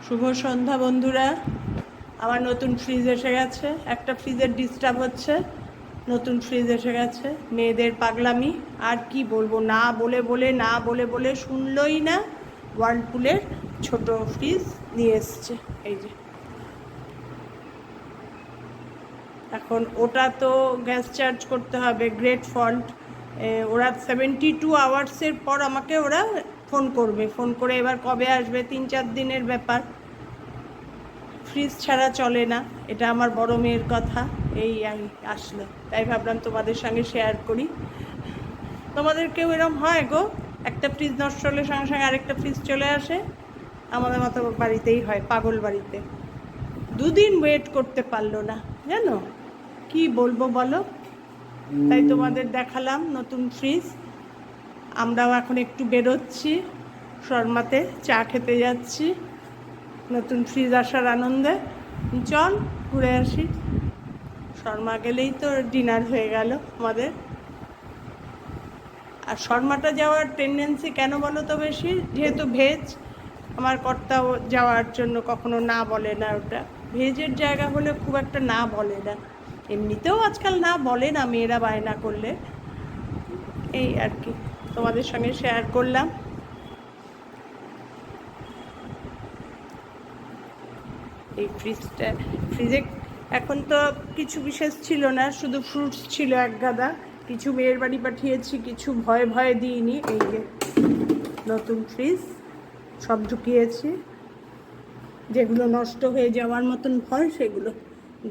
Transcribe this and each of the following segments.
শুভ সন্ধ্যা বন্ধুরা। আমার নতুন ফ্রিজ এসে গেছে। একটা ফ্রিজের ডিস্টার্ব হচ্ছে, নতুন ফ্রিজ এসে গেছে। মেয়েদের পাগলামি আর কি বলবো, না বলে বলে না বলে বলে শুনলই না। ওয়ার্লপুলের ছোট ফ্রিজ নিয়ে এসছে। এই যে এখন ওটা তো গ্যাস চার্জ করতে হবে, গ্রেট ফল্ট। ওরা 72 আওয়ার্সের পর আমাকে ওরা ফোন করবে, ফোন করে এবার কবে আসবে, 3-4 দিনের ব্যাপার। ফ্রিজ ছাড়া চলে না, এটা আমার বড় মেয়ের কথা। এই আসলো, তাই ভাবলাম তোমাদের সঙ্গে শেয়ার করি। তোমাদের কেউ এরম হয় গো, একটা ফ্রিজ নষ্ট হলে সঙ্গে সঙ্গে আরেকটা ফ্রিজ চলে আসে? আমাদের মতো বাড়িতেই হয়, পাগল বাড়িতে। 2 দিন ওয়েট করতে পারলো না, জানো কি বলবো বলো। তাই তোমাদের দেখালাম নতুন ফ্রিজ। আমরাও এখন একটু বেরোচ্ছি, শর্মাতে চা খেতে যাচ্ছি নতুন ফ্রিজ আসার আনন্দে। চল ঘুরে আসি। শর্মা গেলেই তো ডিনার হয়ে গেল আমাদের। আর শর্মাটা যাওয়ার টেন্ডেন্সি কেন বলো তো বেশি, যেহেতু ভেজ। আমার কর্তাও যাওয়ার জন্য কখনো না বলে না। ওটা ভেজের জায়গা হলে খুব একটা না বলে না, এমনিতেও আজকাল না বলে না মেয়েরা বায়না করলে। এই আর কি তোমাদের সঙ্গে শেয়ার করলাম। এই ফ্রিজে এখন তো কিছু বিশেষ ছিল না, শুধু ফ্রুটস ছিল এক গাদা। কিছু মেয়ের বাড়ি পাঠিয়েছি, কিছু ভয়ে ভয়ে দিইনি। এই যে নতুন ফ্রিজ সব ঢুকিয়েছি, যেগুলো নষ্ট হয়ে যাওয়ার মতন ভয় সেগুলো।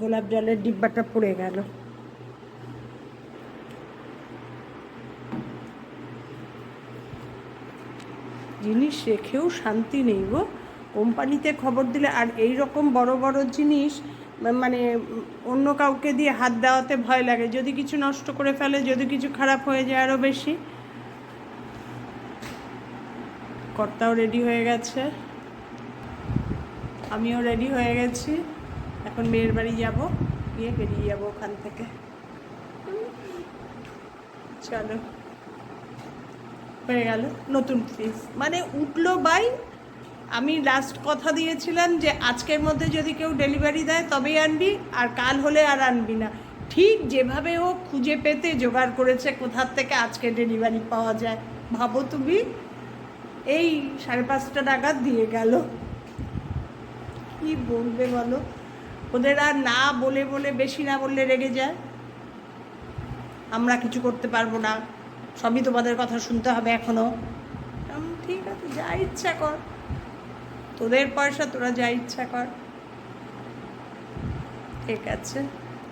গোলাপ জলের ডিব্বাটা পড়ে গেল। জিনিস রেখেও শান্তি নেই গো, কোম্পানিতে খবর দিলে। আর এই রকম বড় বড় জিনিস মানে অন্য কাউকে দিয়ে হাত দেওয়াতে ভয় লাগে, যদি কিছু নষ্ট করে ফেলে, যদি কিছু খারাপ হয়ে যায় আরও বেশি। কর্তাও রেডি হয়ে গেছে, আমিও রেডি হয়ে গেছি। এখন মেয়ের বাড়ি যাব, গিয়ে বেরিয়ে যাবো ওখান থেকে। চলো, হয়ে গেল নতুন ফ্রিজ, মানে উঠলো বাই। আমি লাস্ট কথা দিয়েছিলাম যে আজকের মধ্যে যদি কেউ ডেলিভারি দেয় তবেই আনবি, আর কাল হলে আর আনবি না। ঠিক যেভাবে ও খুঁজে পেতে জোগাড় করেছে কোথার থেকে আজকে ডেলিভারি পাওয়া যায়, ভাবো তুমি। এই 5:30 নাগাদ দিয়ে গেল। কি বলবে বলো, ওদের আর না বলে বলে, বেশি না বললে রেগে যায়। আমরা কিছু করতে পারবো না, সবই তোমাদের কথা শুনতে হবে এখনো। ঠিক আছে, যা ইচ্ছা কর, তোদের পয়সা, তোরা যা ইচ্ছা কর। ঠিক আছে,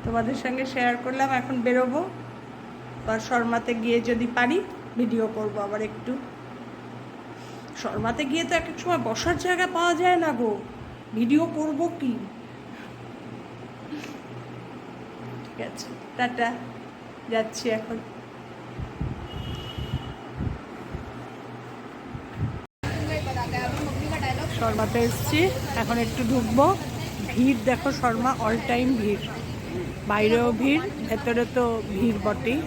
তোমাদের সঙ্গে শেয়ার করলাম। এখন বেরোবো, বা শর্মাতে গিয়ে যদি পারি ভিডিও করবো আবার একটু। শর্মাতে গিয়ে তো এক এক সময় বসার জায়গা পাওয়া যায় না গো, ভিডিও করব কি। ঠিক আছে, টাটা, যাচ্ছি এখন। শর্মাতে এসছি, এখন একটু ঢুকবো। ভিড় দেখো, শর্মা অল টাইম ভিড়, বাইরেও ভিড়, ভেতরে তো ভিড় বটেই।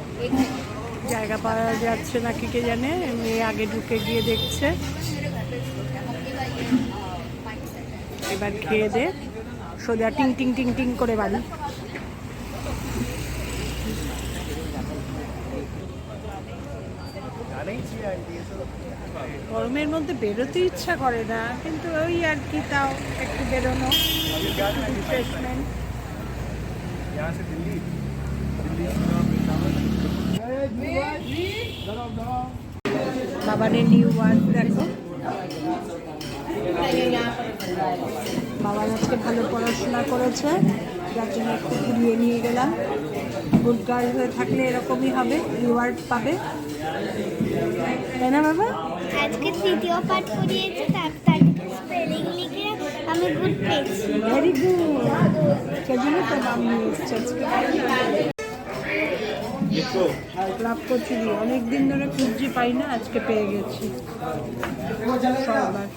জায়গা পাওয়া যাচ্ছে না কি কে জানে, মেয়ে আগে ঢুকে গিয়ে দেখছে। এবার খেয়ে দে সোজা টিং টিং টিং টিং করে বাড়ি। গরমের মধ্যে বেরোতে ইচ্ছা করে না, কিন্তু ওই আর কি, তাও একটু বেরোনো, রিফ্রেশমেন্ট। বাবানের নিউ ওয়ার্ক দেখো। বাবার আজকে ভালো পড়াশোনা করেছে, যার জন্য একটু ঘুরিয়ে নিয়ে গেলাম। গুড গার্ল হয়ে থাকলে এরকমই হবে, রিওয়ার্ড পাবে, তাই না বাবা? আজকে তৃতীয় পাঠ করিয়েছি, তার স্পেলিং লিখে আমি গুড পেয়েছি। ভেরি গুড, সেজন্য তো নাম নিয়ে এসছে আজকে। লাভ করছি, অনেক দিন ধরে খুঁজছি পাই না, আজকে পেয়ে গেছি। সবার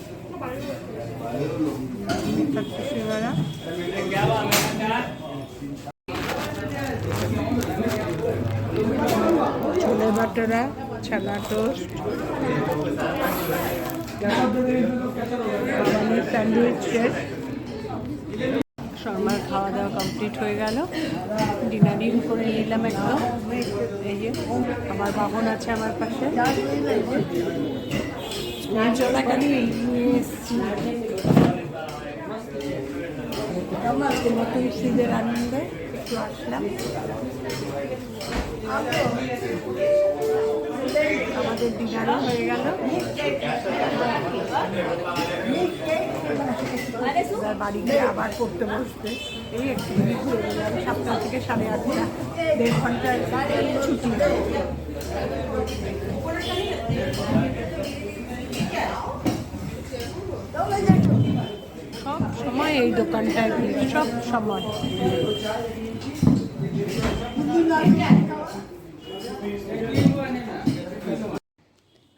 ছোলে ভাটোরা, ছানা টোস্ট, বাবানের স্যান্ডউইচ শেষ। শর্মার খাওয়া দাওয়া কমপ্লিট হয়ে গেল, ডিনারিং করে নিলাম একদম। এই যে আমার বাবন আছে আমার পাশে, স্কুল চলাকালীন নিয়ে এসছি আজকে নতুন শীতের আনন্দে একটু আসলাম। আমাদের ডিনারও হয়ে গেল, এবার বাড়ি গিয়ে আবার পড়তে বসতে। এই একটু ঘুরে যাবে, 7টা থেকে 8:30, 1.5 ঘন্টার ছুটি। সব সময় এই দোকানটায় ভিড়, সব সময়।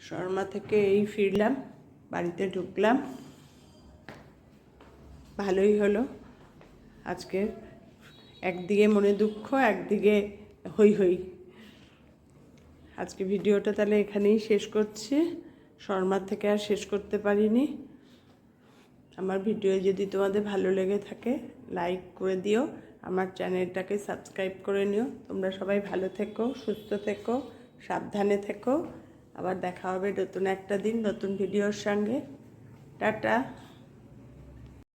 শর্মা থেকে এই ফিরলাম, বাড়িতে ঢুকলাম। ভালোই হলো আজকে, একদিকে মনে দুঃখ, একদিকে হই হই। আজকে ভিডিওটা তাহলে এখানেই শেষ করছি, শর্মার থেকে আর শেষ করতে পারিনি। আমার ভিডিও যদি তোমাদের ভালো লেগে থাকে লাইক করে দিও, আমার চ্যানেলটাকে সাবস্ক্রাইব করে নিও। তোমরা সবাই ভালো থেকো, সুস্থ থেকো, সাবধানে থেকো। আবার দেখা হবে নতুন একটা দিন নতুন ভিডিওর সঙ্গে। টাটা।